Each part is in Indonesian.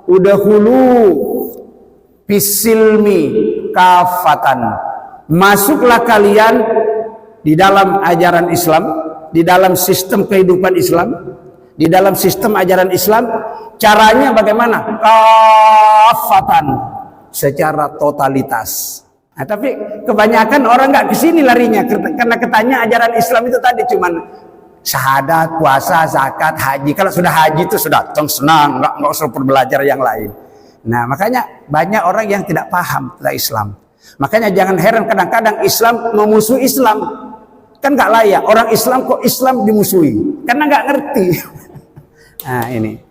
udkhulu fisilmi kafatan, masuklah kalian di dalam ajaran Islam, di dalam sistem kehidupan Islam, di dalam sistem ajaran Islam. Caranya bagaimana? Kafatan, secara totalitas. Nah, tapi kebanyakan orang nggak kesini larinya karena katanya ajaran Islam itu tadi cuman syahadat, puasa, zakat, haji. Kalau sudah haji itu sudah senang, nggak usah belajar yang lain. Nah, makanya banyak orang yang tidak paham tentang Islam. Makanya jangan heran kadang-kadang Islam memusuhi Islam. Kan nggak layak orang Islam kok Islam dimusuhi, karena nggak ngerti. Nah, ini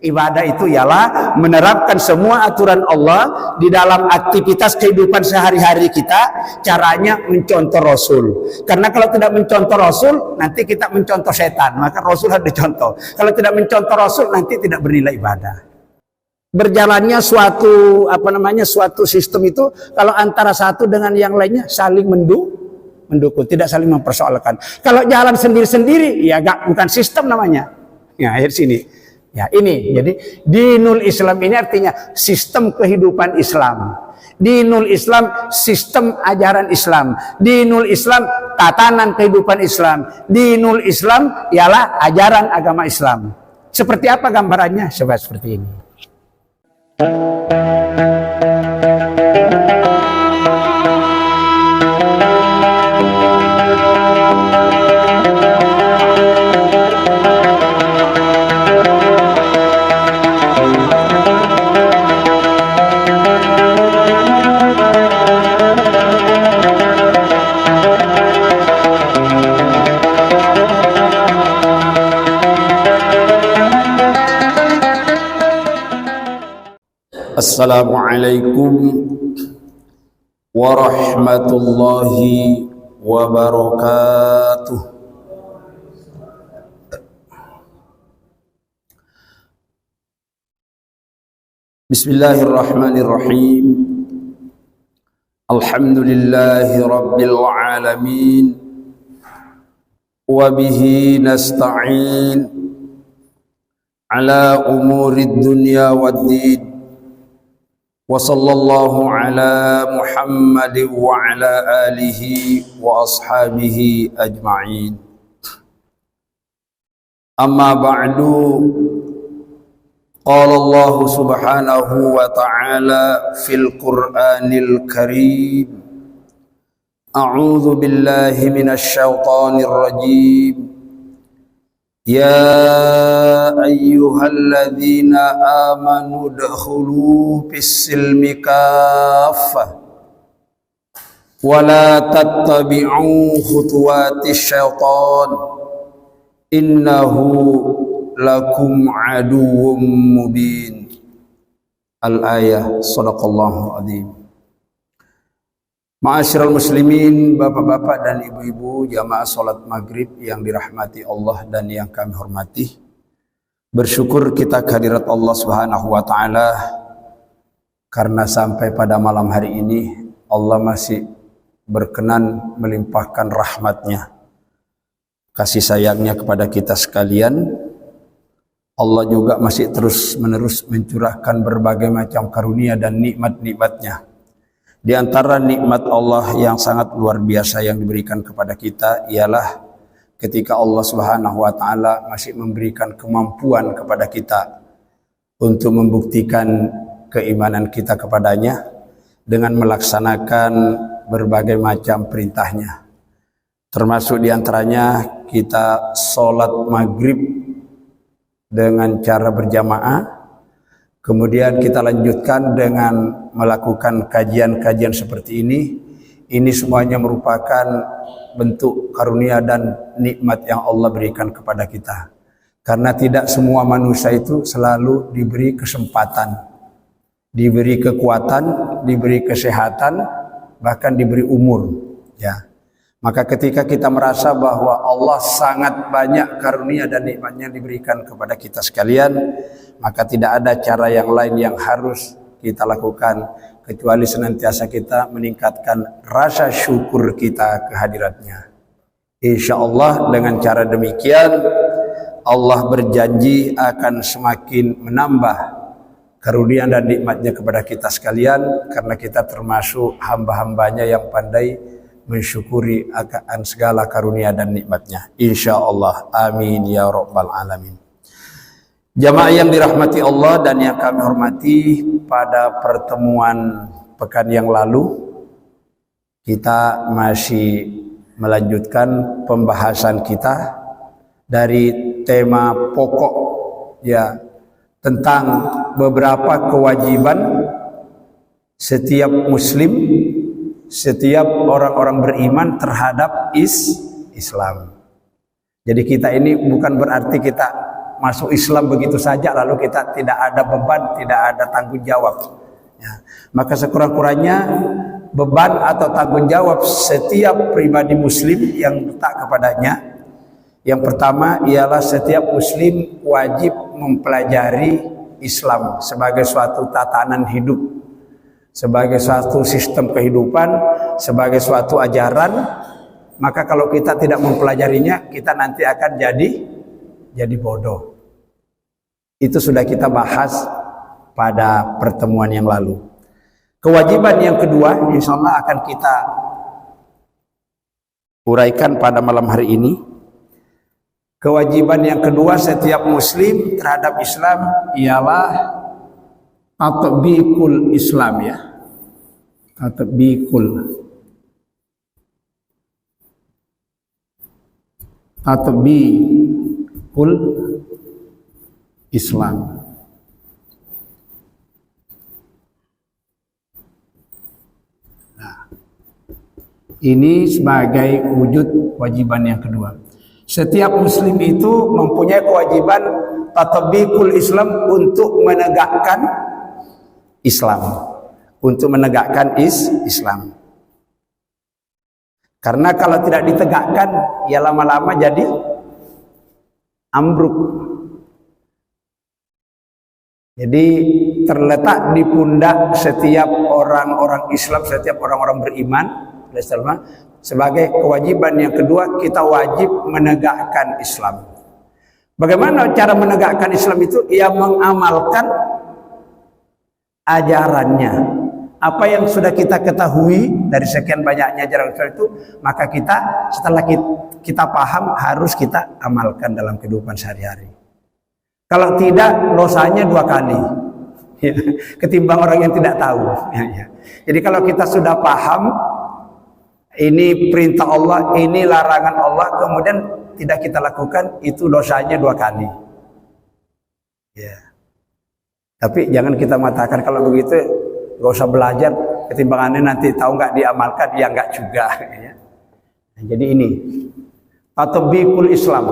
ibadah itu ialah menerapkan semua aturan Allah di dalam aktivitas kehidupan sehari-hari kita. Caranya mencontoh Rasul. Karena kalau tidak mencontoh Rasul, nanti kita mencontoh setan. Maka Rasul harus dicontoh. Kalau tidak mencontoh Rasul, nanti tidak bernilai ibadah. Berjalannya suatu sistem itu kalau antara satu dengan yang lainnya saling mendukung, tidak saling mempersoalkan. Kalau jalan sendiri-sendiri, ya bukan sistem namanya. Ya, akhir sini. Ya, ini. Jadi dinul Islam ini artinya sistem kehidupan Islam. Dinul Islam sistem ajaran Islam. Dinul Islam tatanan kehidupan Islam. Dinul Islam ialah ajaran agama Islam. Seperti apa gambarannya? Seperti ini. Assalamualaikum warahmatullahi wabarakatuh. Bismillahirrahmanirrahim. Alhamdulillahi rabbil alamin. Wa bihi nasta'in ala umurid dunya waddin. Wa sallallahu ala Muhammad wa ala alihi wa ashabihi ajma'in. Amma ba'du, qala Allah subhanahu wa ta'ala fil Qur'anil Karim, a'udzu billahi minasy syaithanir rajim. Ya ayyuhalladzina amanu udkhulu fis-silmi kaffah wa la tattabi'u khutuwatis syaitan innahu lakum aduwwum mubin. Al-ayah. Shadaqallahu adzim. Ma'asyiral muslimin, bapak-bapak dan ibu-ibu jamaah salat maghrib yang dirahmati Allah dan yang kami hormati. Bersyukur kita kehadirat Allah Subhanahu wa taala karena sampai pada malam hari ini Allah masih berkenan melimpahkan rahmatnya, kasih sayangnya kepada kita sekalian. Allah juga masih terus menerus mencurahkan berbagai macam karunia dan nikmat-nikmatnya. Di antara nikmat Allah yang sangat luar biasa yang diberikan kepada kita ialah ketika Allah Subhanahu wa taala masih memberikan kemampuan kepada kita untuk membuktikan keimanan kita kepadanya dengan melaksanakan berbagai macam perintahnya. Termasuk di antaranya kita sholat maghrib dengan cara berjamaah. Kemudian kita lanjutkan dengan melakukan kajian-kajian seperti ini. Ini semuanya merupakan bentuk karunia dan nikmat yang Allah berikan kepada kita. Karena tidak semua manusia itu selalu diberi kesempatan, diberi kekuatan, diberi kesehatan, bahkan diberi umur. Ya. Maka ketika kita merasa bahwa Allah sangat banyak karunia dan nikmatnya diberikan kepada kita sekalian, maka tidak ada cara yang lain yang harus kita lakukan kecuali senantiasa kita meningkatkan rasa syukur kita kehadiratnya. Insya Allah dengan cara demikian Allah berjanji akan semakin menambah karunia dan nikmatnya kepada kita sekalian, karena kita termasuk hamba-hambanya yang pandai mensyukuri akan segala karunia dan nikmatnya. Insyaallah, amin ya rabbal alamin. Jamaah yang dirahmati Allah dan yang kami hormati, pada pertemuan pekan yang lalu kita masih melanjutkan pembahasan kita dari tema pokok, ya, tentang beberapa kewajiban setiap muslim, setiap orang-orang beriman terhadap Islam. Jadi kita ini bukan berarti kita masuk Islam begitu saja lalu kita tidak ada beban, tidak ada tanggung jawab. Ya. Maka sekurang-kurangnya beban atau tanggung jawab setiap pribadi muslim yang letak kepadanya, yang pertama ialah setiap muslim wajib mempelajari Islam sebagai suatu tatanan hidup, sebagai suatu sistem kehidupan, sebagai suatu ajaran. Maka kalau kita tidak mempelajarinya, kita nanti akan jadi bodoh. Itu sudah kita bahas pada pertemuan yang lalu. Kewajiban yang kedua insyaallah akan kita uraikan pada malam hari ini. Kewajiban yang kedua setiap muslim terhadap Islam ialah tatbiqul Islam, ya. Tatbiqul Islam. Ini sebagai wujud kewajiban yang kedua. Setiap muslim itu mempunyai kewajiban tatbiqul Islam untuk menegakkan Islam. Untuk menegakkan Islam. Karena kalau tidak ditegakkan, ya lama-lama jadi ambruk. Jadi terletak di pundak setiap orang-orang Islam, setiap orang-orang beriman, sebagai kewajiban yang kedua, kita wajib menegakkan Islam. Bagaimana cara menegakkan Islam itu? Ya mengamalkan ajarannya. Apa yang sudah kita ketahui dari sekian banyaknya ajaran Islam itu, maka kita setelah kita paham harus kita amalkan dalam kehidupan sehari-hari. Kalau tidak, dosanya 2 kali. Ketimbang orang yang tidak tahu. Jadi kalau kita sudah paham, ini perintah Allah, ini larangan Allah, kemudian tidak kita lakukan, itu dosanya 2 kali. Ya. Tapi jangan kita mengatakan kalau begitu gak usah belajar, ketimbangannya nanti tahu nggak diamalkan, ya nggak juga. Ya. Nah, jadi ini tatbiqul Islam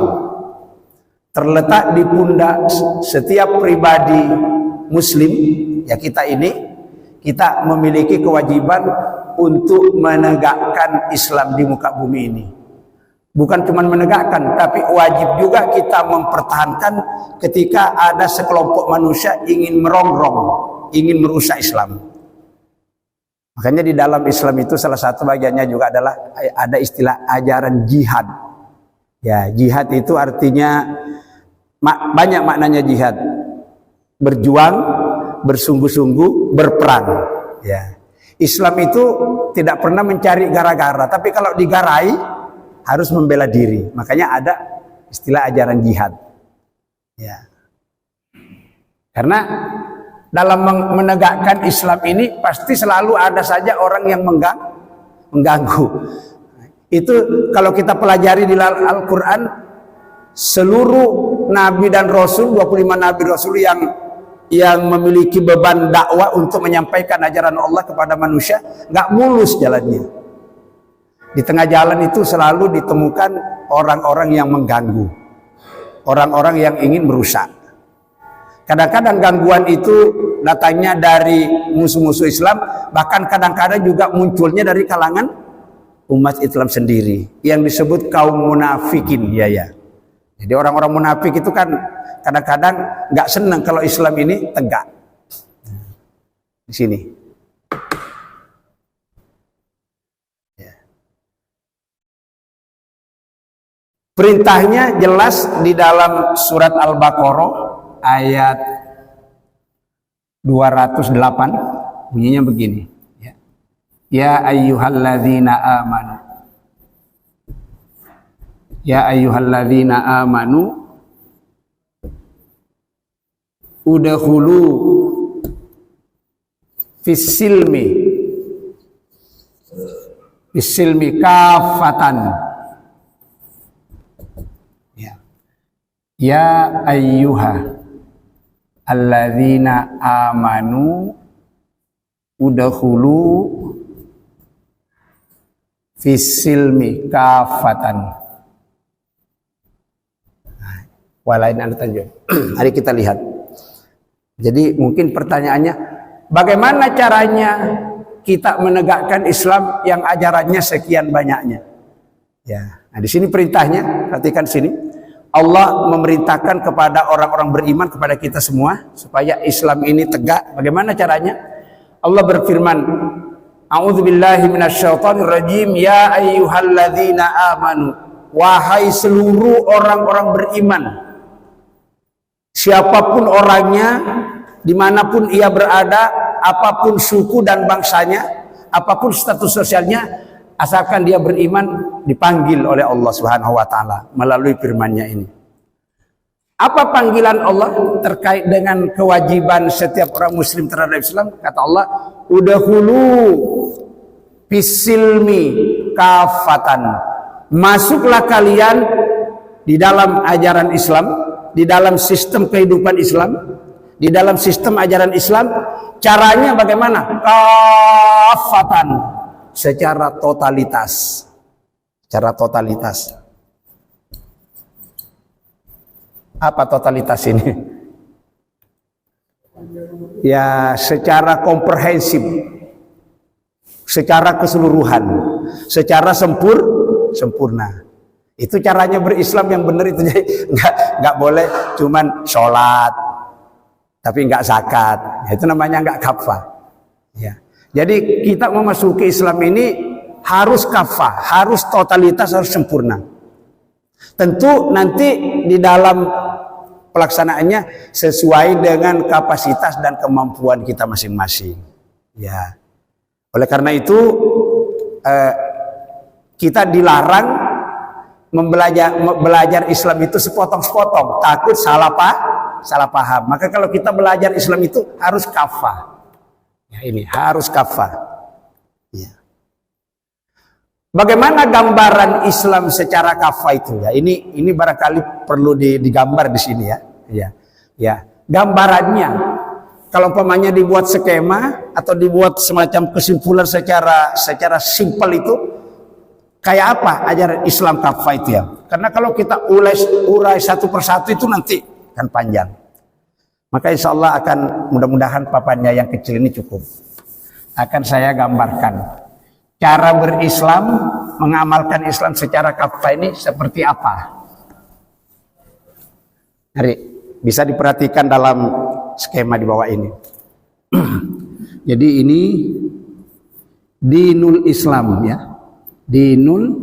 terletak di pundak setiap pribadi muslim, ya kita ini, kita memiliki kewajiban untuk menegakkan Islam di muka bumi ini. Bukan cuma menegakkan, tapi wajib juga kita mempertahankan ketika ada sekelompok manusia ingin merongrong, ingin merusak Islam. Makanya di dalam Islam itu salah satu bagiannya juga adalah ada istilah ajaran jihad. Ya, jihad itu artinya banyak maknanya jihad. Berjuang, bersungguh-sungguh, berperang. Ya. Islam itu tidak pernah mencari gara-gara, tapi kalau digarai harus membela diri. Makanya ada istilah ajaran jihad. Ya. Karena dalam menegakkan Islam ini pasti selalu ada saja orang yang mengganggu. Itu kalau kita pelajari di Al-Quran, seluruh nabi dan rasul, 25 nabi rasul yang memiliki beban dakwah untuk menyampaikan ajaran Allah kepada manusia, nggak mulus jalannya. Di tengah jalan itu selalu ditemukan orang-orang yang mengganggu, orang-orang yang ingin merusak. Kadang-kadang gangguan itu datangnya dari musuh-musuh Islam, bahkan kadang-kadang juga munculnya dari kalangan umat Islam sendiri yang disebut kaum munafikin, ya. Jadi orang-orang munafik itu kan kadang-kadang nggak senang kalau Islam ini tegak. Di sini. Ya. Perintahnya jelas di dalam surat Al-Baqarah ayat 208 bunyinya begini. Ya ayyuhalladzina amanu. Ya ayyuhalladzina amanu udkhulu fissilmi kafatan. Ya ayyuha alladzina amanu udkhulu fissilmi kafatan. Walain anu tanjung. Mari kita lihat. Jadi mungkin pertanyaannya, bagaimana caranya kita menegakkan Islam yang ajarannya sekian banyaknya? Ya, nah di sini perintahnya, perhatikan sini. Allah memerintahkan kepada orang-orang beriman, kepada kita semua, supaya Islam ini tegak. Bagaimana caranya? Allah berfirman, A'udzubillahi minasyaitonirrajim, ya ayyuhalladzina amanu, wahai seluruh orang-orang beriman, siapapun orangnya, dimanapun ia berada, apapun suku dan bangsanya, apapun status sosialnya, asalkan dia beriman, dipanggil oleh Allah Subhanahu wa taala melalui firman-Nya ini. Apa panggilan Allah terkait dengan kewajiban setiap orang muslim terhadap Islam? Kata Allah, udkhulu fisilmi kafatan. Masuklah kalian di dalam ajaran Islam, di dalam sistem kehidupan Islam, di dalam sistem ajaran Islam. Caranya bagaimana? Kafatan, secara totalitas. Secara totalitas. Apa totalitas ini? Ya, secara komprehensif, secara keseluruhan, secara sempurna. Itu caranya berislam yang benar itu. Jadi nggak boleh cuman sholat tapi nggak zakat. Itu namanya nggak kafah. Ya. Jadi kita memasuki Islam ini harus kafah, harus totalitas, harus sempurna. Tentu nanti di dalam pelaksanaannya sesuai dengan kapasitas dan kemampuan kita masing-masing. Ya. Oleh karena itu kita dilarang belajar Islam itu sepotong-sepotong, takut salah paham. Maka kalau kita belajar Islam itu harus kafah. Ya, ini harus kafah. Ya. Bagaimana gambaran Islam secara kafah itu ya? Ini barangkali perlu digambar di sini ya. Ya. Gambarannya kalau umpamanya dibuat skema atau dibuat semacam kesimpulan secara simpel itu kayak apa ajaran Islam kafah itu ya? Karena kalau kita urai satu persatu itu nanti kan panjang. Maka insya Allah akan mudah-mudahan papannya yang kecil ini cukup. Akan saya gambarkan cara berislam, mengamalkan Islam secara kafah ini seperti apa. Mari, bisa diperhatikan dalam skema di bawah ini. Jadi ini dinul Islam ya. Dinul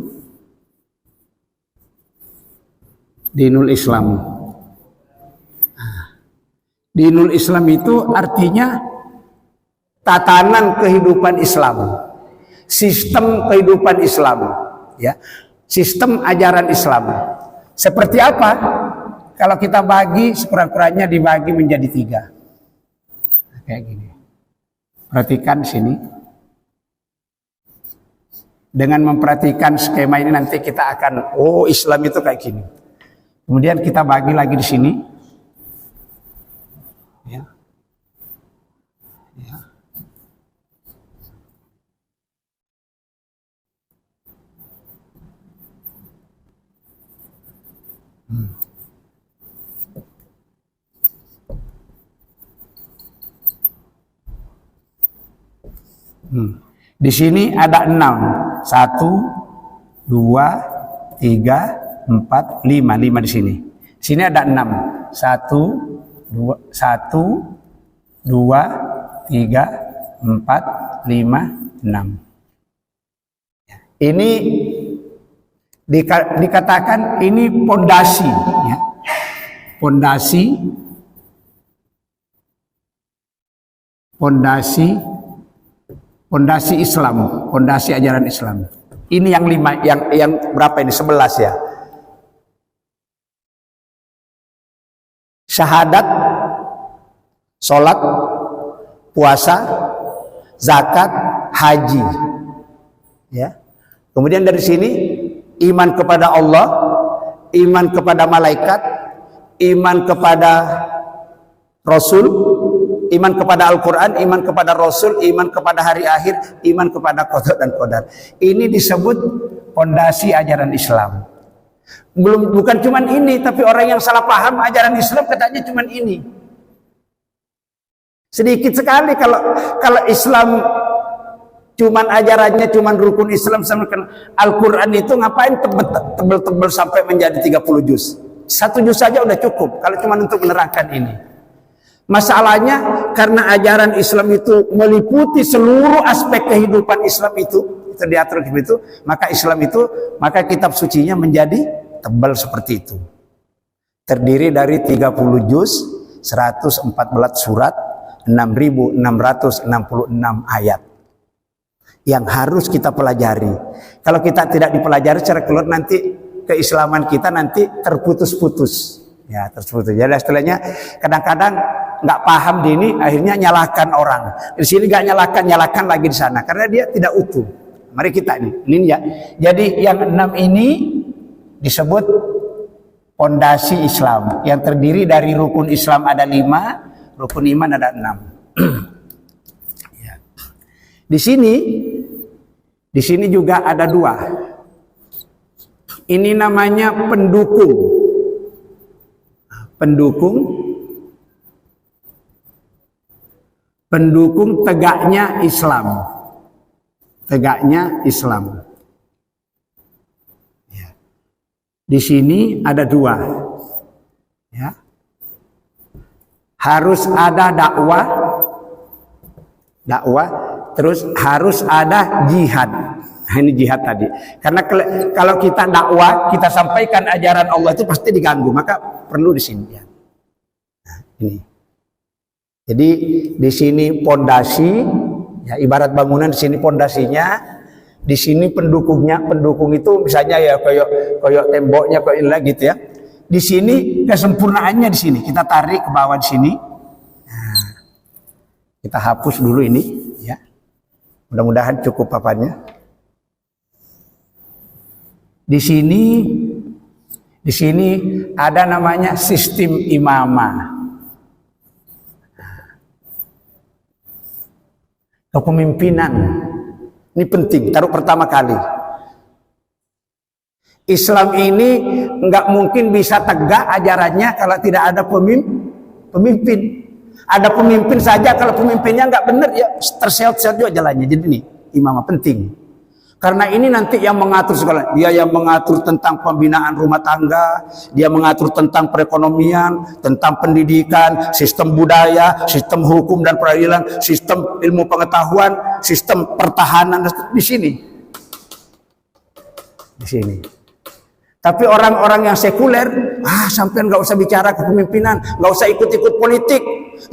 Islam. Dinul Islam itu artinya tatanan kehidupan Islam, sistem kehidupan Islam, ya, sistem ajaran Islam. Seperti apa? Kalau kita bagi sekurang-kurangnya dibagi menjadi 3. Kayak gini. Perhatikan sini. Dengan memperhatikan skema ini nanti kita akan, oh Islam itu kayak gini. Kemudian kita bagi lagi di sini. Ya. Ya. Di sini ada 6. 1, 2, 3, 4, 5. 5 di sini. Di sini ada 6. 1, 2, 3, 4, 5, 6. Ini dikatakan ini pondasi, ya. Pondasi Pondasi Islam, pondasi ajaran Islam. Ini yang 5, yang berapa ini? 11 ya. Syahadat, sholat, puasa, zakat, haji. Ya. Kemudian dari sini iman kepada Allah, iman kepada malaikat, iman kepada Rasul, iman kepada Al-Quran, iman kepada Rasul, iman kepada hari akhir, iman kepada qada dan qadar. Ini disebut pondasi ajaran Islam. Bukan cuman ini, tapi orang yang salah paham ajaran Islam katanya cuman ini. Sedikit sekali kalau Islam cuman ajarannya cuman rukun Islam sama Al-Quran itu ngapain tebel-tebel sampai menjadi 30 juz. 1 juz saja udah cukup kalau cuma untuk menerangkan ini. Masalahnya karena ajaran Islam itu meliputi seluruh aspek kehidupan Islam itu diatur begitu, maka kitab sucinya menjadi tebal seperti itu. Terdiri dari 30 juz, 114 surat, 6.666 ayat yang harus kita pelajari. Kalau kita tidak dipelajari secara keluar, nanti keislaman kita nanti terputus-putus. Ya, terputus. Jadi istilahnya kadang-kadang nggak paham di ini, akhirnya nyalahkan orang. Di sini nggak nyalahkan lagi di sana karena dia tidak utuh. Mari kita ini ya. Jadi yang 6 ini disebut pondasi Islam yang terdiri dari rukun Islam ada 5, rukun iman ada 6. Ya. Di sini juga ada 2. Ini namanya pendukung tegaknya Islam. Tegaknya Islam. Ya. Di sini ada 2. Ya. Harus ada dakwah, terus harus ada jihad. Ini jihad tadi. Karena kalau kita dakwah, kita sampaikan ajaran Allah itu pasti diganggu, maka perlu di sini. Ya. Nah, ini. Jadi di sini pondasi, ya ibarat bangunan, di sini pondasinya, di sini pendukung itu misalnya ya kayak temboknya kayak ini gitu ya. Di sini kesempurnaannya di sini. Kita tarik ke bawah di sini. Nah, kita hapus dulu ini, ya. Mudah-mudahan cukup papannya. Di sini ada namanya sistem imamah. Kepemimpinan. Ini penting, taruh pertama kali. Islam ini nggak mungkin bisa tegak ajarannya kalau tidak ada pemimpin. Ada pemimpin saja, kalau pemimpinnya nggak benar ya terseot-seot juga jalannya. Jadi ini imamah penting. Karena ini nanti yang mengatur segala. Dia yang mengatur tentang pembinaan rumah tangga, dia mengatur tentang perekonomian, tentang pendidikan, sistem budaya, sistem hukum dan peradilan, sistem ilmu pengetahuan, sistem pertahanan di sini. Di sini. Tapi orang-orang yang sekuler, sampean nggak usah bicara kepemimpinan, nggak usah ikut-ikut politik.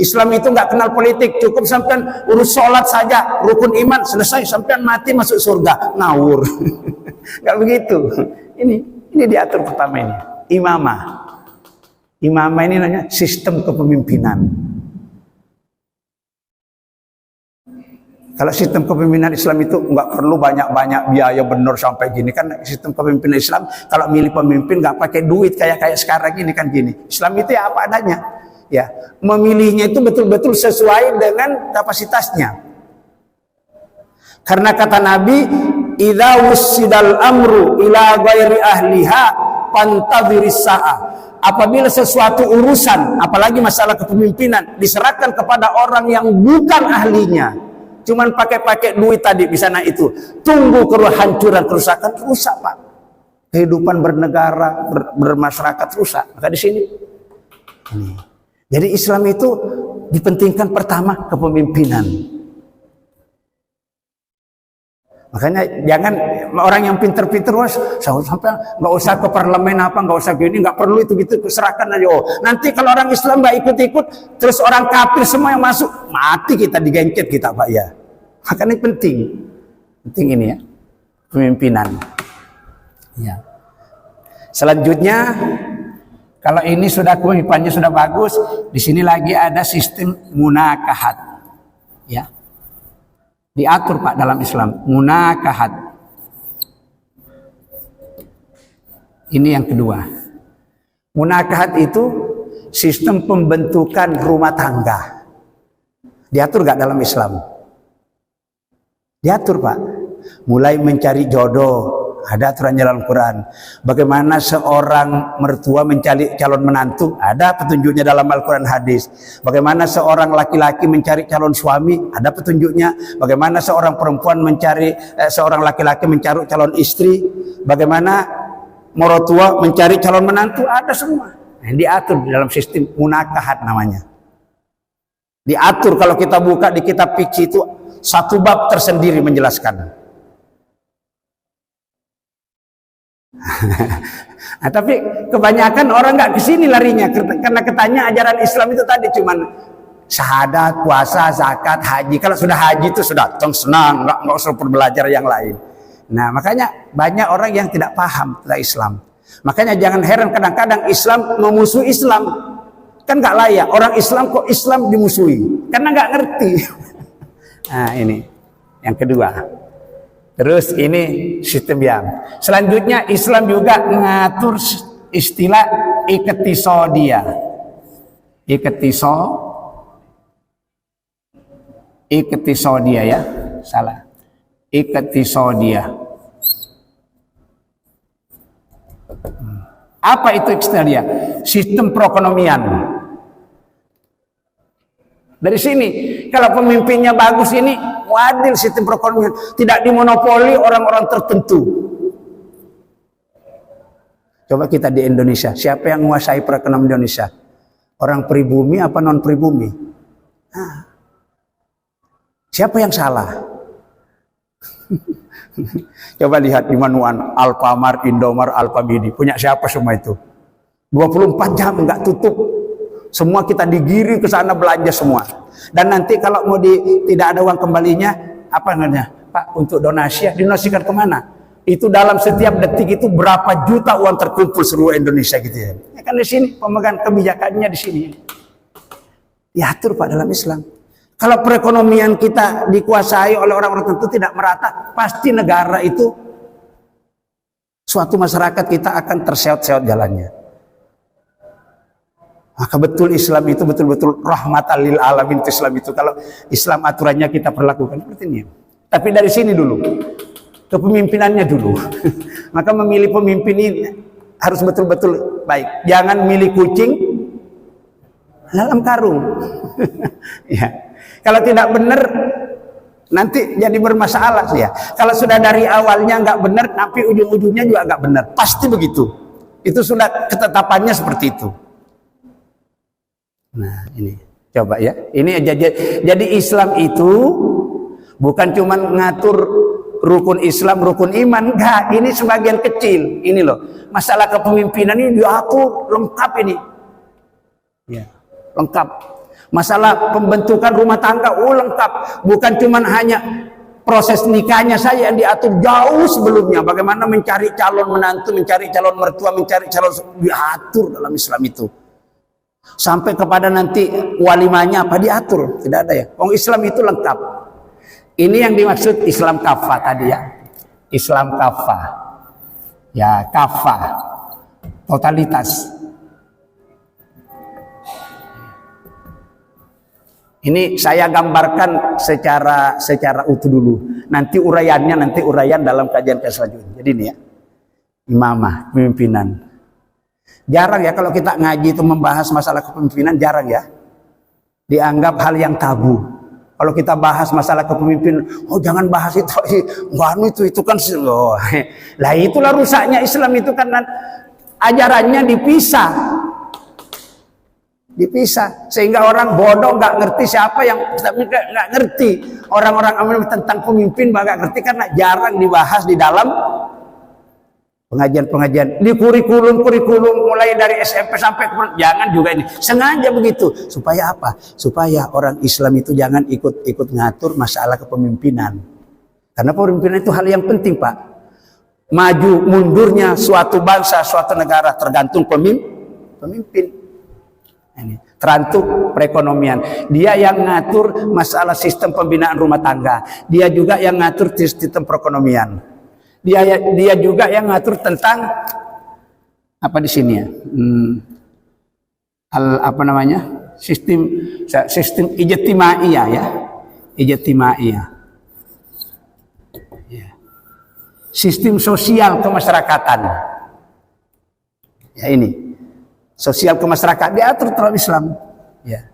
Islam itu nggak kenal politik, cukup sampean urus sholat saja, rukun iman selesai, sampean mati masuk surga. Ngawur. Nggak begitu. Ini diatur pertama ini, imamah. Imamah ini namanya sistem kepemimpinan. Kalau sistem kepemimpinan Islam itu nggak perlu banyak-banyak biaya benar sampai gini kan. Sistem kepemimpinan Islam kalau milih pemimpin nggak pakai duit kayak sekarang ini kan gini. Islam itu ya apa adanya. Ya, memilihnya itu betul-betul sesuai dengan kapasitasnya. Karena kata Nabi, "Idza wussidal amru ila ghairi ahliha fantadhiris sa'ah." Apabila sesuatu urusan, apalagi masalah kepemimpinan, diserahkan kepada orang yang bukan ahlinya, cuman pakai duit tadi di sana itu, tunggu kehancuran, kerusakan, rusak Pak. Kehidupan bernegara, bermasyarakat rusak. Maka di sini. Jadi Islam itu dipentingkan pertama kepemimpinan. Makanya jangan orang yang pinter-pinter sampai nggak usah ke parlemen apa, nggak usah gini, nggak perlu itu gitu, serahkan aja. Oh, nanti kalau orang Islam nggak ikut-ikut, terus orang kafir semua yang masuk, mati kita, digencet kita Pak ya. Makanya penting ini ya, pemimpinan. Ya. Selanjutnya, kalau ini sudah kepemimpinan sudah bagus, di sini lagi ada sistem munakahat, ya. Diatur Pak dalam Islam, munakahat. Ini yang kedua. Munakahat itu sistem pembentukan rumah tangga. Diatur gak dalam Islam? Diatur Pak. Mulai mencari jodoh, ada aturan dalam Quran. Bagaimana seorang mertua mencari calon menantu, ada petunjuknya dalam Al-Quran hadis. Bagaimana seorang laki-laki mencari calon suami, ada petunjuknya. Bagaimana seorang perempuan mencari seorang laki-laki mencari calon istri. Bagaimana mertua mencari calon menantu, ada semua. Nah, diatur dalam sistem munakahat namanya. Diatur, kalau kita buka di kitab fikih itu satu bab tersendiri menjelaskan. Nah, tapi kebanyakan orang nggak kesini larinya karena katanya ajaran Islam itu tadi cuman syahadat, puasa, zakat, haji. Kalau sudah haji itu sudah senang, nggak usah belajar yang lain. Nah, makanya banyak orang yang tidak paham tentang Islam. Makanya jangan heran kadang-kadang Islam memusuhi Islam, kan nggak layak. Orang Islam kok Islam dimusuhi karena nggak ngerti. Nah, ini yang kedua. Terus ini sistem yang selanjutnya, Islam juga mengatur istilah iktisadiyah. Iktisadiyah ya, salah. Iktisadiyah. Apa itu iktisadiyah? Sistem perekonomian. Dari sini, kalau pemimpinnya bagus ini, adil sistem perekonomian, tidak dimonopoli orang-orang tertentu. Coba kita di Indonesia, siapa yang menguasai perekonomian Indonesia? Orang pribumi apa non pribumi? Nah, siapa yang salah? Coba lihat di manuan Alfamart, Indomart, Alfamidi, punya siapa semua itu? 24 jam nggak tutup. Semua kita digiring ke sana belanja semua. Dan nanti kalau mau tidak ada uang kembalinya, apa namanya? Pak, untuk donasi, dinosikan kemana? Itu dalam setiap detik itu berapa juta uang terkumpul seluruh Indonesia gitu ya. Ya kan di sini pemegang kebijakannya di sini. Diatur Pak dalam Islam. Kalau perekonomian kita dikuasai oleh orang-orang tertentu tidak merata, pasti negara itu, suatu masyarakat kita akan terseot-seot jalannya. Maka betul Islam itu betul-betul rahmatan lil alamin. Islam itu kalau Islam aturannya kita perlakukan seperti ini. Tapi dari sini dulu, kepemimpinannya dulu. Maka memilih pemimpin ini harus betul-betul baik. Jangan milih kucing dalam karung. Ya. Kalau tidak benar nanti jadi bermasalah ya. Kalau sudah dari awalnya nggak benar, tapi ujung-ujungnya juga nggak benar. Pasti begitu. Itu sudah ketetapannya seperti itu. Nah, ini coba ya. Ini jadi Islam itu bukan cuma ngatur rukun Islam, rukun iman, enggak. Ini sebagian kecil. Ini loh, masalah kepemimpinan ini diatur lengkap ini. Ya, lengkap. Masalah pembentukan rumah tangga, lengkap. Bukan cuma hanya proses nikahnya saja yang diatur, jauh sebelumnya. Bagaimana mencari calon menantu, mencari calon mertua, mencari calon, diatur dalam Islam itu. Sampai kepada nanti walimanya apa diatur, tidak ada ya. Wong Islam itu lengkap. Ini yang dimaksud Islam kafah tadi ya. Islam kafah. Ya, kafah. Totalitas. Ini saya gambarkan secara utuh dulu. Nanti uraian dalam kajian selanjutnya. Jadi ini ya. Imamah, pemimpinan. Jarang ya kalau kita ngaji itu membahas masalah kepemimpinan, jarang ya. Dianggap hal yang tabu. Kalau kita bahas masalah kepemimpinan, oh jangan bahas itu. Itu kan lah itulah rusaknya Islam itu karena ajarannya dipisah. dipisah sehingga orang bodoh nggak ngerti siapa yang nggak ngerti orang-orang amal tentang pemimpin nggak ngerti karena jarang dibahas di dalam pengajian-pengajian di kurikulum mulai dari SMP sampai jangan juga ini sengaja begitu supaya apa? Supaya orang Islam itu jangan ikut ngatur masalah kepemimpinan karena pemimpinan itu hal yang penting Pak. Maju mundurnya suatu bangsa suatu negara tergantung pemimpin. Ini terantuk perekonomian. Dia yang ngatur masalah sistem pembinaan rumah tangga. Dia juga yang ngatur sistem perekonomian. Dia juga yang ngatur tentang apa di sini ya? Apa namanya? Sistem ijtimaiyah ya. Ijtimaiyah. Ya. Sistem sosial kemasyarakatan. Ya ini. Sosial kemasyarakatan diatur dalam Islam. Ya.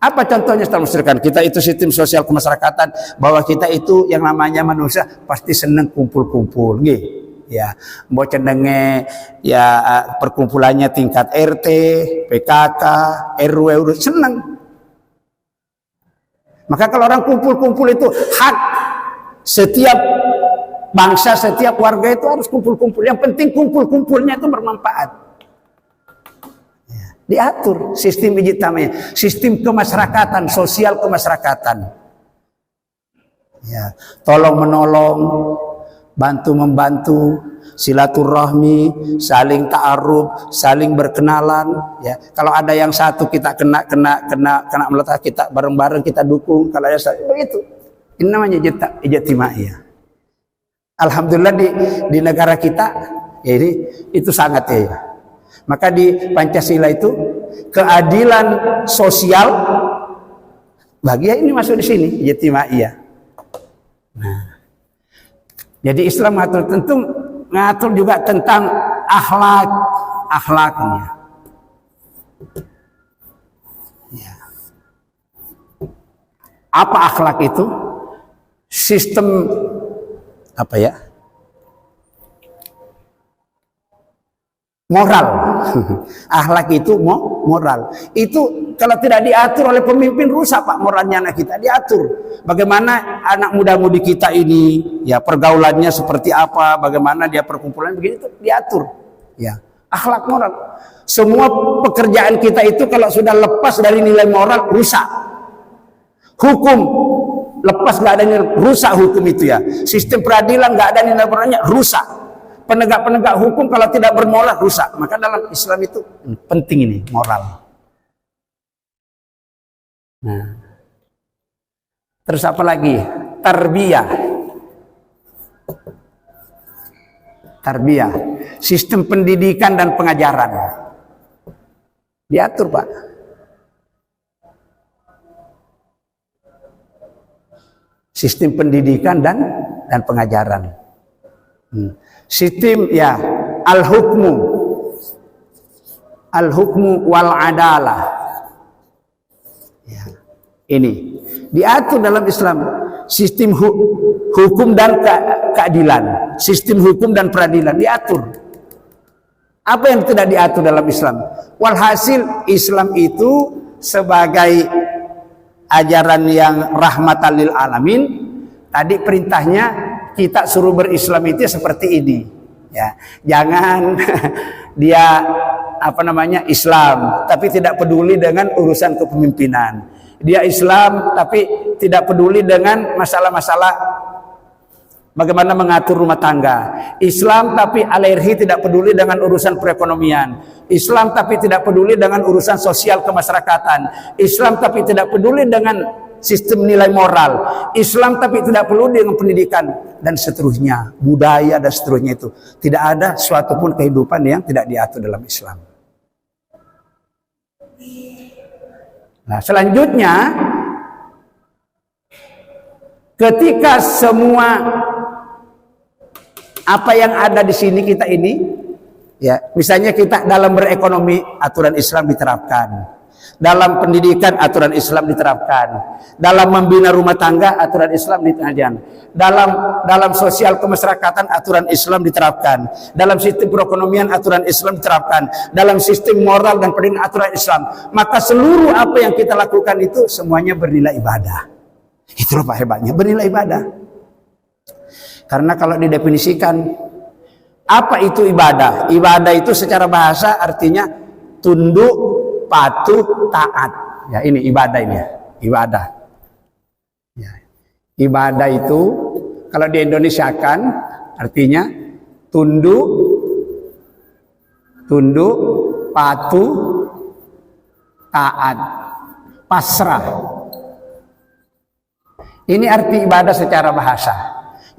Apa contohnya dalam masyarakat? Kita itu sistem sosial kemasyarakatan bahwa kita itu yang namanya manusia pasti senang kumpul-kumpul, ya. Mau cenderungnya ya perkumpulannya tingkat RT, PKK, RW senang. Maka kalau orang kumpul-kumpul itu hak setiap bangsa, setiap warga itu harus kumpul-kumpul. Yang penting kumpul-kumpulnya itu bermanfaat. Diatur sistem ijtimaiyah, sistem kemasyarakatan, sosial kemasyarakatan. Ya, tolong menolong, bantu membantu, silaturahmi, saling ta'aruf, saling berkenalan. Ya, kalau ada yang satu kita kena meletak kita bareng-bareng kita dukung. Kalau ada satu begitu, ini namanya ijtimaiyah. Alhamdulillah di negara kita, ya ini itu sangat ya. Maka di Pancasila itu keadilan sosial bagian ini masuk di sini ijtimaiyah. Nah, jadi Islam ngatur juga tentang akhlaknya. Ya. Apa akhlak itu? Sistem apa ya? Moral. Akhlak itu moral. Itu kalau tidak diatur oleh pemimpin rusak Pak moralnya anak kita. Diatur. Bagaimana anak muda-mudi kita ini ya pergaulannya seperti apa, bagaimana dia perkumpulan begitu diatur. Ya, akhlak moral. Semua pekerjaan kita itu kalau sudah lepas dari nilai moral rusak. Hukum lepas nggak ada nilai rusak hukum itu ya. Sistem peradilan nggak ada nilai moralnya rusak. Penegak-penegak hukum kalau tidak bermoral rusak. Maka dalam Islam itu penting ini moral. Nah. Terus apa lagi? Tarbiyah. Tarbiyah. Sistem pendidikan dan pengajaran. Diatur Pak. Sistem pendidikan dan pengajaran. Sistem ya al-hukmu wal adalah ya, ini diatur dalam Islam sistem hukum dan keadilan, sistem hukum dan peradilan diatur. Apa yang tidak diatur dalam Islam? Walhasil Islam itu sebagai ajaran yang rahmatan lil alamin, tadi perintahnya kita suruh berislam itu seperti ini ya. Jangan dia apa namanya Islam tapi tidak peduli dengan urusan kepemimpinan. Dia Islam tapi tidak peduli dengan masalah-masalah bagaimana mengatur rumah tangga. Islam tapi alergi tidak peduli dengan urusan perekonomian. Islam tapi tidak peduli dengan urusan sosial kemasyarakatan. Islam tapi tidak peduli dengan sistem nilai moral. Islam tapi tidak perlu dengan pendidikan dan seterusnya, budaya dan seterusnya itu. Tidak ada suatu pun kehidupan yang tidak diatur dalam Islam. Nah, selanjutnya ketika semua apa yang ada di sini kita ini ya, misalnya kita dalam berekonomi aturan Islam diterapkan. Dalam pendidikan aturan Islam diterapkan. Dalam membina rumah tangga aturan Islam diterapkan. Dalam sosial kemasyarakatan aturan Islam diterapkan. Dalam sistem perekonomian aturan Islam diterapkan. Dalam sistem moral dan pendidikan aturan Islam. Maka seluruh apa yang kita lakukan itu semuanya bernilai ibadah. Itulah Pak hebatnya, bernilai ibadah. Karena kalau didefinisikan apa itu ibadah? Ibadah itu secara bahasa artinya tunduk, patuh, taat. Ya, ini ibadah ini ya. Ibadah. Ya. Ibadah itu kalau di Indonesia kan artinya tunduk, patuh, taat, pasrah. Ini arti ibadah secara bahasa.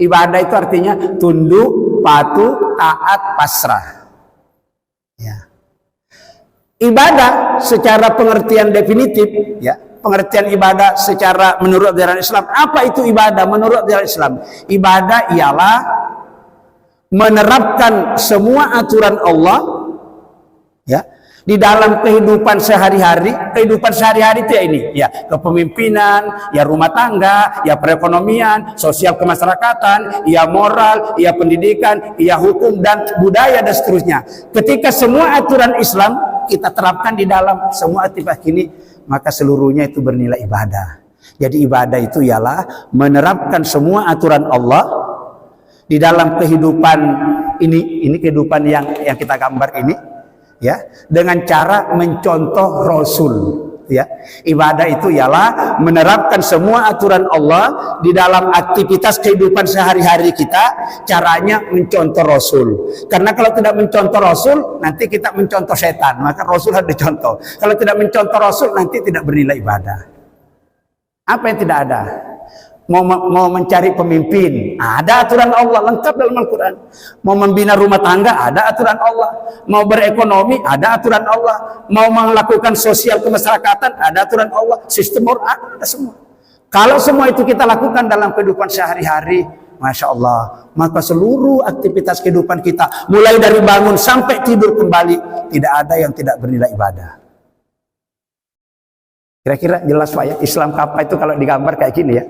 Ibadah itu artinya tunduk, patuh, taat, pasrah. Ya. Ibadah secara pengertian definitif, ya, pengertian ibadah secara menurut ajaran Islam. Apa itu ibadah menurut ajaran Islam? Ibadah ialah menerapkan semua aturan Allah, ya, di dalam kehidupan sehari-hari. Kehidupan sehari-hari itu ya ini, ya, kepemimpinan, ya rumah tangga, ya perekonomian, sosial kemasyarakatan, ya moral, ya pendidikan, ya hukum dan budaya dan seterusnya. Ketika semua aturan Islam kita terapkan di dalam semua aktivitas ini, maka seluruhnya itu bernilai ibadah. Jadi ibadah itu ialah menerapkan semua aturan Allah di dalam kehidupan ini kehidupan yang kita gambar ini, ya, dengan cara mencontoh Rasul, ya. Ibadah itu ialah menerapkan semua aturan Allah di dalam aktivitas kehidupan sehari-hari kita, caranya mencontoh Rasul. Karena kalau tidak mencontoh Rasul, nanti kita mencontoh setan, maka Rasul harus dicontoh. Kalau tidak mencontoh Rasul, nanti tidak bernilai ibadah. Apa yang tidak ada? Mau mencari pemimpin, ada aturan Allah lengkap dalam Al-Quran. Mau membina rumah tangga, ada aturan Allah. Mau berekonomi, ada aturan Allah. Mau melakukan sosial kemasyarakatan, ada aturan Allah. Sistem moral, ada semua. Kalau semua itu kita lakukan dalam kehidupan sehari-hari, Masya Allah, maka seluruh aktivitas kehidupan kita, mulai dari bangun sampai tidur kembali, tidak ada yang tidak bernilai ibadah. Kira-kira jelas Pak ya, Islam apa itu kalau digambar kayak gini ya.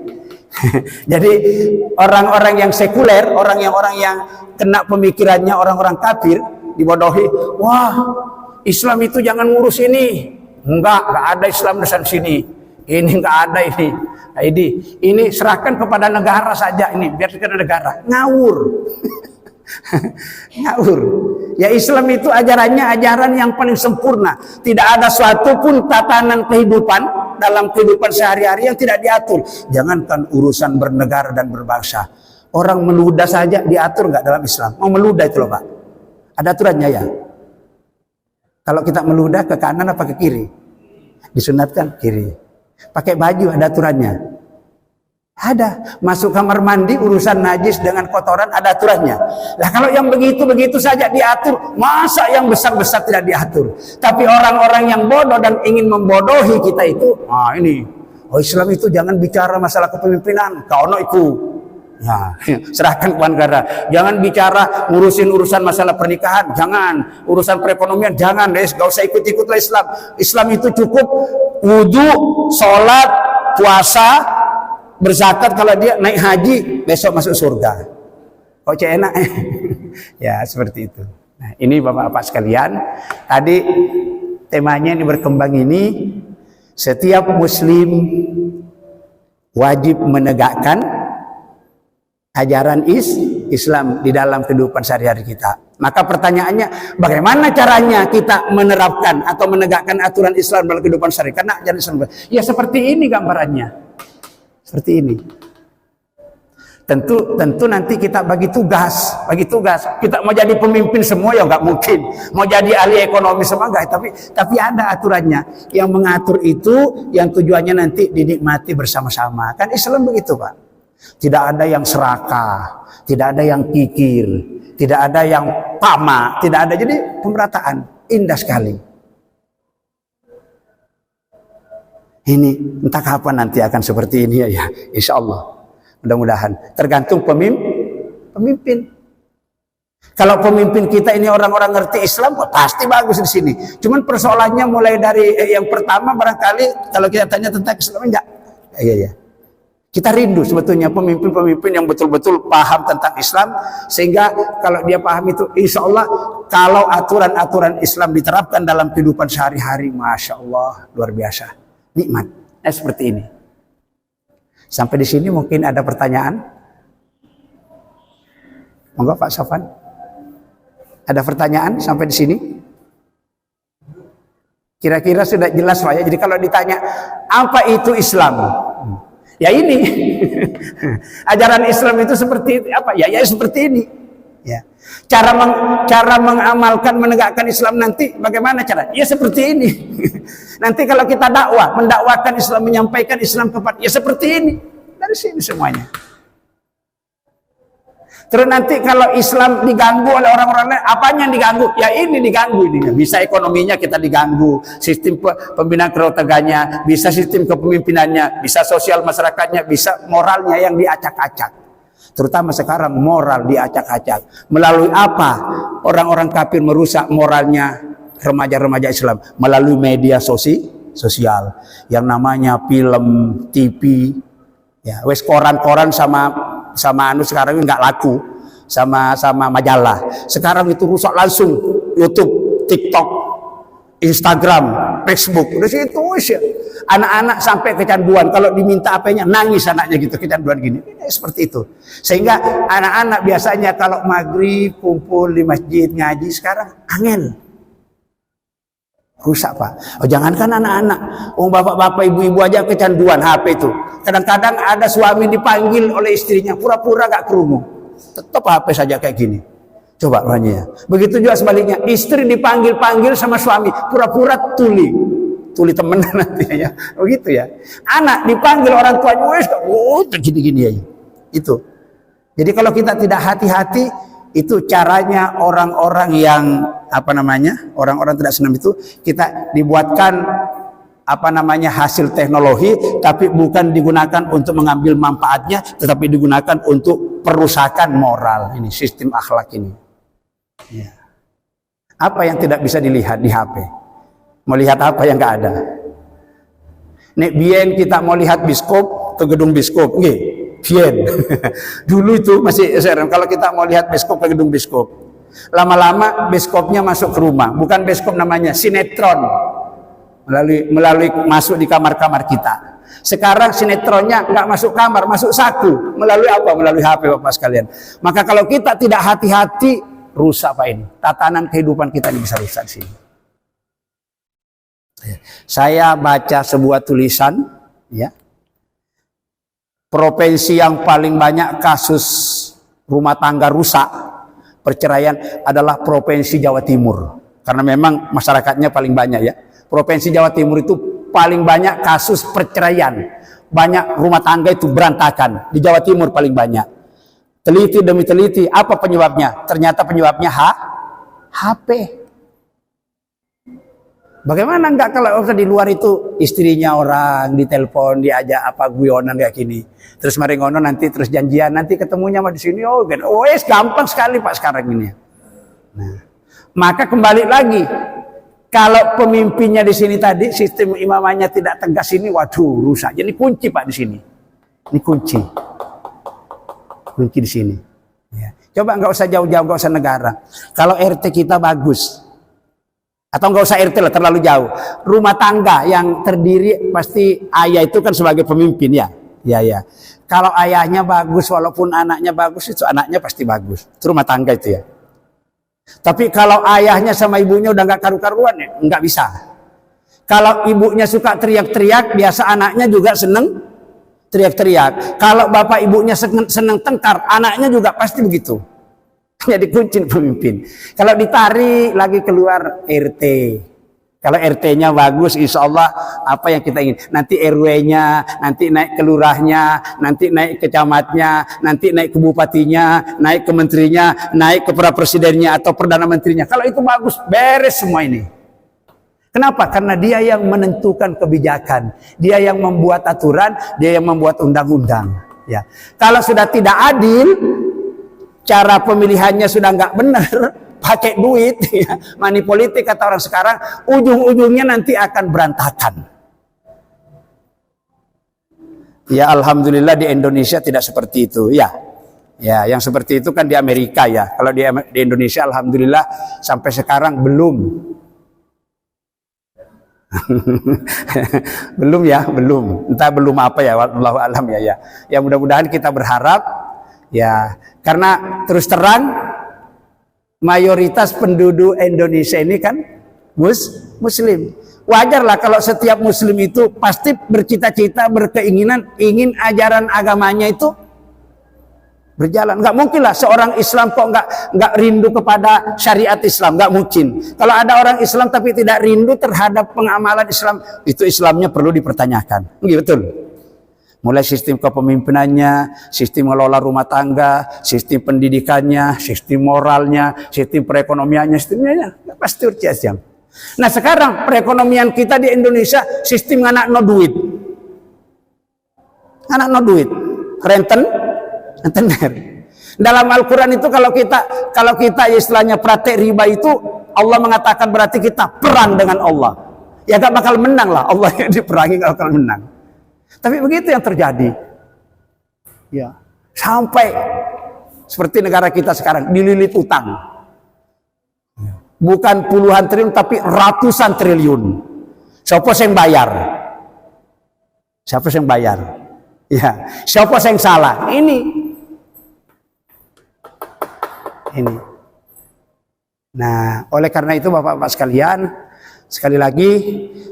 Jadi orang-orang yang sekuler, orang yang kena pemikirannya orang-orang kafir, dibodohi. Wah, Islam itu jangan ngurus ini. Enggak ada Islam di sini. Ini enggak ada ini. Nah, ini serahkan kepada negara saja ini, biar kepada negara. Ngawur. Ngawur. Ya, Islam itu ajarannya ajaran yang paling sempurna. Tidak ada suatu pun tatanan kehidupan dalam kehidupan sehari-hari yang tidak diatur. Jangankan urusan bernegara dan berbangsa. Orang meludah saja diatur nggak dalam Islam? Mau meludah itu loh Pak. Ada aturannya ya. Kalau kita meludah ke kanan apa ke kiri? Disunatkan kiri. Pakai baju ada aturannya. Ada. Masuk kamar mandi urusan najis dengan kotoran ada aturannya. Nah kalau yang begitu-begitu saja diatur, masa yang besar-besar tidak diatur? Tapi orang-orang yang bodoh dan ingin membodohi kita itu, ini, Islam itu jangan bicara masalah kepemimpinan, kauno itu. Nah, serahkan kepada negara. Jangan bicara ngurusin urusan masalah pernikahan, jangan. Urusan perekonomian, jangan. Gak usah ikut-ikutlah Islam. Islam itu cukup wudu, sholat, puasa, berzakat, kalau dia naik haji besok masuk surga. Kok enak? Ya seperti itu. Nah, ini Bapak-bapak sekalian, tadi temanya ini berkembang ini, setiap muslim wajib menegakkan ajaran Islam di dalam kehidupan sehari-hari kita. Maka pertanyaannya, bagaimana caranya kita menerapkan atau menegakkan aturan Islam dalam kehidupan sehari-hari? Karena ajaran Islam, ya seperti ini gambarannya. Seperti ini. Tentu nanti kita bagi tugas. Kita mau jadi pemimpin semua ya nggak mungkin. Mau jadi ahli ekonomi semua nggak. Tapi ada aturannya. Yang mengatur itu yang tujuannya nanti dinikmati bersama-sama. Kan Islam begitu Pak. Tidak ada yang serakah, tidak ada yang kikir, tidak ada yang tamak, tidak ada. Jadi pemerataan indah sekali. Ini entah kapan nanti akan seperti ini ya, insya Allah. Mudah-mudahan. Tergantung pemimpin. Kalau pemimpin kita ini orang-orang ngerti Islam, pasti bagus di sini. Cuman persoalannya mulai dari yang pertama barangkali kalau kita tanya tentang Islam enggak. Iya. Kita rindu sebetulnya pemimpin-pemimpin yang betul-betul paham tentang Islam, sehingga kalau dia paham itu, insya Allah kalau aturan-aturan Islam diterapkan dalam kehidupan sehari-hari, masya Allah luar biasa, nikmat. Seperti ini. Sampai di sini mungkin ada pertanyaan. Monggo Pak Safan. Ada pertanyaan sampai di sini? Kira-kira sudah jelas Pak ya. Jadi kalau ditanya apa itu Islam? Ya ini. Ajaran Islam itu seperti apa? Ya seperti ini. Ya. Cara mengamalkan menegakkan Islam nanti bagaimana cara? Ya seperti ini. Nanti kalau kita mendakwakan Islam, menyampaikan Islam kepada ya seperti ini. Dari sini semuanya. Terus nanti kalau Islam diganggu oleh orang-orang lain, apanya yang diganggu? Ya ini diganggu ini. Bisa ekonominya kita diganggu, sistem pembinaan keluarganya, bisa sistem kepemimpinannya, bisa sosial masyarakatnya, bisa moralnya yang diacak-acak. Terutama sekarang moral diacak-acak. Melalui apa orang-orang kafir merusak moralnya remaja-remaja Islam? Melalui media sosial yang namanya film, TV, ya, wes koran-koran sama anu sekarang nggak laku, sama majalah. Sekarang itu rusak langsung YouTube, TikTok, Instagram, Facebook. Udah situ ya. Anak-anak sampai kecanduan. Kalau diminta apanya nangis anaknya gitu, kecanduan gini. Seperti itu. Sehingga anak-anak biasanya kalau maghrib kumpul di masjid ngaji, sekarang angin. Rusak Pak. Jangankan anak-anak, bapak-bapak, ibu-ibu aja kecanduan HP itu. Kadang-kadang ada suami dipanggil oleh istrinya, pura-pura gak kerungu, tetap HP saja kayak gini. Coba ya. Begitu juga sebaliknya, istri dipanggil-panggil sama suami, pura-pura tuli temen nanti ya. Begitu ya. Anak dipanggil orang tuanya, gini-gini aja. Itu. Jadi kalau kita tidak hati-hati, itu caranya orang-orang yang orang-orang tidak senang itu, kita dibuatkan hasil teknologi, tapi bukan digunakan untuk mengambil manfaatnya, tetapi digunakan untuk perusakan moral. Ini sistem akhlak ini. Ya. Apa yang tidak bisa dilihat di HP? Melihat apa yang nggak ada? Nek bien kita mau lihat biskop ke gedung biskop, bien. Dulu itu masih serem. Kalau kita mau lihat biskop ke gedung biskop, lama-lama biskopnya masuk ke rumah. Bukan biskop namanya, sinetron. Melalui masuk di kamar-kamar kita. Sekarang sinetronnya nggak masuk kamar, masuk saku. Melalui apa? Melalui HP Bapak sekalian. Maka kalau kita tidak hati-hati, rusak Pak ini. Tatanan kehidupan kita ini bisa rusak di sini. Saya baca sebuah tulisan, ya. Provinsi yang paling banyak kasus rumah tangga rusak, perceraian adalah Provinsi Jawa Timur. Karena memang masyarakatnya paling banyak ya. Provinsi Jawa Timur itu paling banyak kasus perceraian. Banyak rumah tangga itu berantakan. Di Jawa Timur paling banyak. Teliti demi teliti, apa penyebabnya? Ternyata penyebabnya HP. Bagaimana enggak kalau di luar itu istrinya orang ditelepon, diajak guyonan kayak gini. Terus mari ngono nanti terus janjian, nanti ketemunya di sini. Gampang sekali Pak sekarang ini. Nah, maka kembali lagi, kalau pemimpinnya di sini tadi sistem imamannya tidak tegas ini, waduh rusak. Jadi kunci Pak di sini. Ini kunci di sini. Ya. Coba nggak usah jauh-jauh, nggak usah negara. Kalau RT kita bagus, atau nggak usah RT lah, terlalu jauh. Rumah tangga yang terdiri pasti ayah itu kan sebagai pemimpin ya. Ya. Kalau ayahnya bagus, walaupun anaknya bagus, itu anaknya pasti bagus. Itu rumah tangga itu ya. Tapi kalau ayahnya sama ibunya udah nggak karu-karuan ya, nggak bisa. Kalau ibunya suka teriak-teriak, biasa anaknya juga seneng teriak-teriak. Kalau bapak ibunya seneng tengkar, anaknya juga pasti begitu. Jadi kunci pemimpin. Kalau ditarik lagi keluar RT. Kalau RT-nya bagus, insya Allah apa yang kita ingin. Nanti RW-nya, nanti naik ke lurahnya, nanti naik ke camatnya, nanti naik ke bupatinya, naik ke menterinya, naik ke presidennya atau perdana menterinya. Kalau itu bagus, beres semua ini. Kenapa? Karena dia yang menentukan kebijakan, dia yang membuat aturan, dia yang membuat undang-undang. Ya. Kalau sudah tidak adil, cara pemilihannya sudah nggak benar, pakai duit, ya, money politik kata orang sekarang, ujung-ujungnya nanti akan berantakan. Ya alhamdulillah di Indonesia tidak seperti itu, ya. Ya, yang seperti itu kan di Amerika ya. Kalau di Indonesia alhamdulillah sampai sekarang belum. Belum ya, belum. Entah belum apa ya, wallahu alam ya. Ya mudah-mudahan kita berharap ya, karena terus terang mayoritas penduduk Indonesia ini kan muslim. Wajarlah kalau setiap muslim itu pasti bercita-cita, berkeinginan ingin ajaran agamanya itu berjalan. Nggak mungkin lah seorang Islam kok nggak rindu kepada syariat Islam, nggak mungkin. Kalau ada orang Islam tapi tidak rindu terhadap pengamalan Islam, itu Islamnya perlu dipertanyakan. Betul. Mulai sistem kepemimpinannya, sistem mengelola rumah tangga, sistem pendidikannya, sistem moralnya, sistem perekonomiannya, sistemnya pasti urjasiam. Nah sekarang perekonomian kita di Indonesia sistem anak no duit, renten. Dalam Al-Quran itu kalau kita istilahnya praktek riba itu, Allah mengatakan berarti kita perang dengan Allah. Ya gak bakal menang lah, Allah yang diperangi gak bakal menang. Tapi begitu yang terjadi. Ya, sampai seperti negara kita sekarang dililit utang. Bukan puluhan triliun tapi ratusan triliun. Siapa yang bayar? Ya, siapa yang salah? Ini. Nah, oleh karena itu Bapak-bapak sekalian, sekali lagi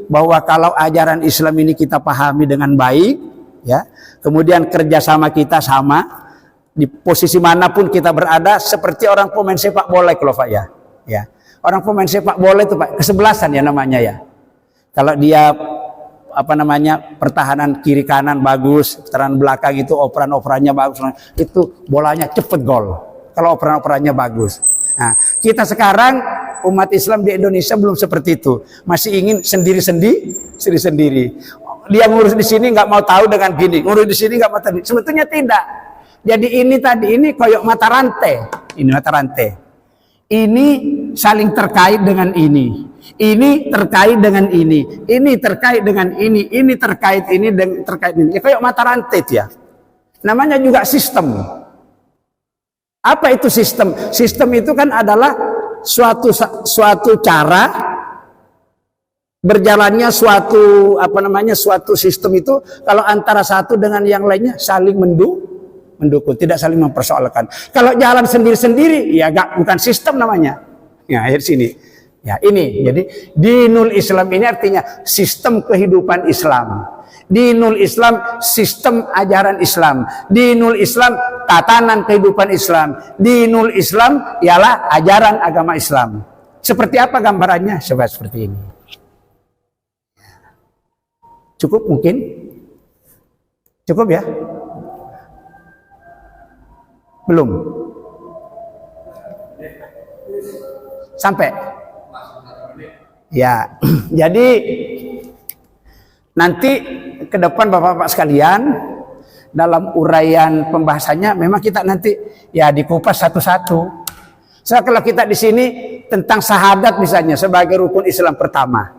bahwa kalau ajaran Islam ini kita pahami dengan baik, ya, kemudian kerjasama kita sama di posisi manapun kita berada, seperti orang pemain sepak bola kalau Pak ya. Orang pemain sepak bola itu Pak kesebelasan ya namanya ya. Kalau dia pertahanan kiri kanan bagus, pertahanan belakang itu operan-operannya bagus, itu bolanya cepet gol. Kalau operan-operannya bagus. Nah, kita sekarang umat Islam di Indonesia belum seperti itu. Masih ingin sendiri-sendiri. Dia ngurus di sini nggak mau tahu dengan gini, ngurus di sini nggak mau tahu. Sebetulnya tidak. Jadi ini koyok mata rantai. Ini mata rantai. Ini saling terkait dengan ini. Ini terkait dengan ini terkait dengan ini terkait ini dan terkait ini. Ya, kayak mata rantai ya. Namanya juga sistem. Apa itu sistem? Sistem itu kan adalah suatu cara berjalannya suatu sistem itu kalau antara satu dengan yang lainnya saling mendukung, tidak saling mempersoalkan. Kalau jalan sendiri-sendiri ya bukan sistem namanya. Ya, akhir sini. Ya, ini. Jadi dinul Islam ini artinya sistem kehidupan Islam. Dinul Islam sistem ajaran Islam. Dinul Islam tatanan kehidupan Islam. Dinul Islam ialah ajaran agama Islam. Seperti apa gambarannya? Seperti ini. Cukup mungkin? Cukup ya? Belum? Sampai? Ya, jadi nanti ke depan Bapak-bapak sekalian dalam uraian pembahasannya memang kita nanti ya dikupas satu-satu. So, kalau kita di sini tentang syahadat misalnya sebagai rukun Islam pertama,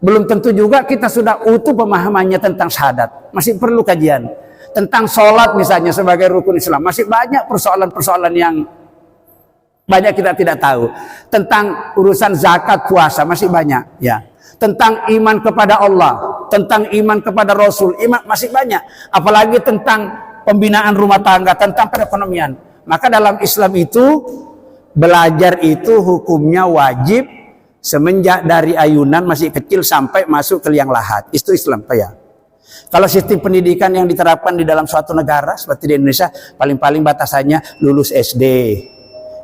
belum tentu juga kita sudah utuh pemahamannya tentang syahadat. Masih perlu kajian. Tentang sholat misalnya sebagai rukun Islam, masih banyak persoalan-persoalan yang banyak kita tidak tahu. Tentang urusan zakat, puasa masih banyak ya. Tentang iman kepada Allah, tentang iman kepada Rasul, iman masih banyak. Apalagi tentang pembinaan rumah tangga, tentang perekonomian. Maka dalam Islam itu belajar itu hukumnya wajib semenjak dari ayunan masih kecil sampai masuk ke liang lahat. Itu Islam Pak ya. Kalau sistem pendidikan yang diterapkan di dalam suatu negara seperti di Indonesia, paling-paling batasannya lulus SD.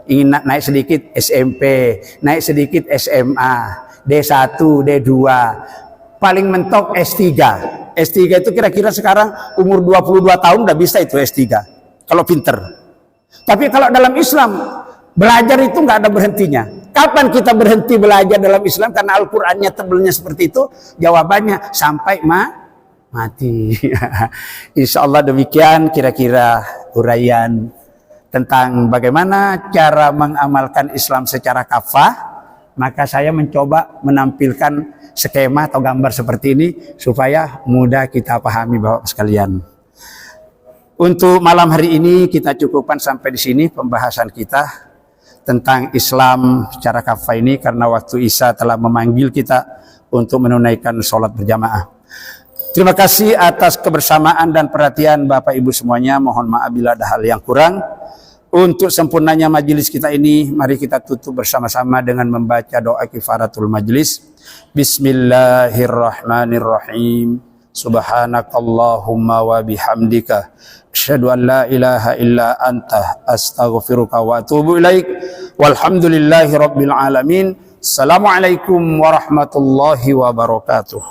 Ingin naik sedikit SMP, naik sedikit SMA, D1, D2, paling mentok S3. S3 itu kira-kira sekarang umur 22 tahun udah bisa itu S3, kalau pinter. Tapi kalau dalam Islam, belajar itu nggak ada berhentinya. Kapan kita berhenti belajar dalam Islam? Karena Al-Qur'annya tebelnya seperti itu, jawabannya sampai mati. Insya Allah demikian kira-kira uraian tentang bagaimana cara mengamalkan Islam secara kafah, maka saya mencoba menampilkan skema atau gambar seperti ini supaya mudah kita pahami Bapak sekalian. Untuk malam hari ini kita cukupkan sampai di sini pembahasan kita tentang Islam secara kafah ini, karena waktu Isya telah memanggil kita untuk menunaikan sholat berjamaah. Terima kasih atas kebersamaan dan perhatian Bapak Ibu semuanya. Mohon maaf bila ada hal yang kurang. Untuk sempurnanya majelis kita ini, mari kita tutup bersama-sama dengan membaca doa kifaratul majelis. Bismillahirrahmanirrahim. Subhanakallahumma wa bihamdika asyhadu an la ilaha illa anta astaghfiruka wa atubu ilaik. Walhamdulillahi rabbil alamin. Assalamualaikum warahmatullahi wabarakatuh.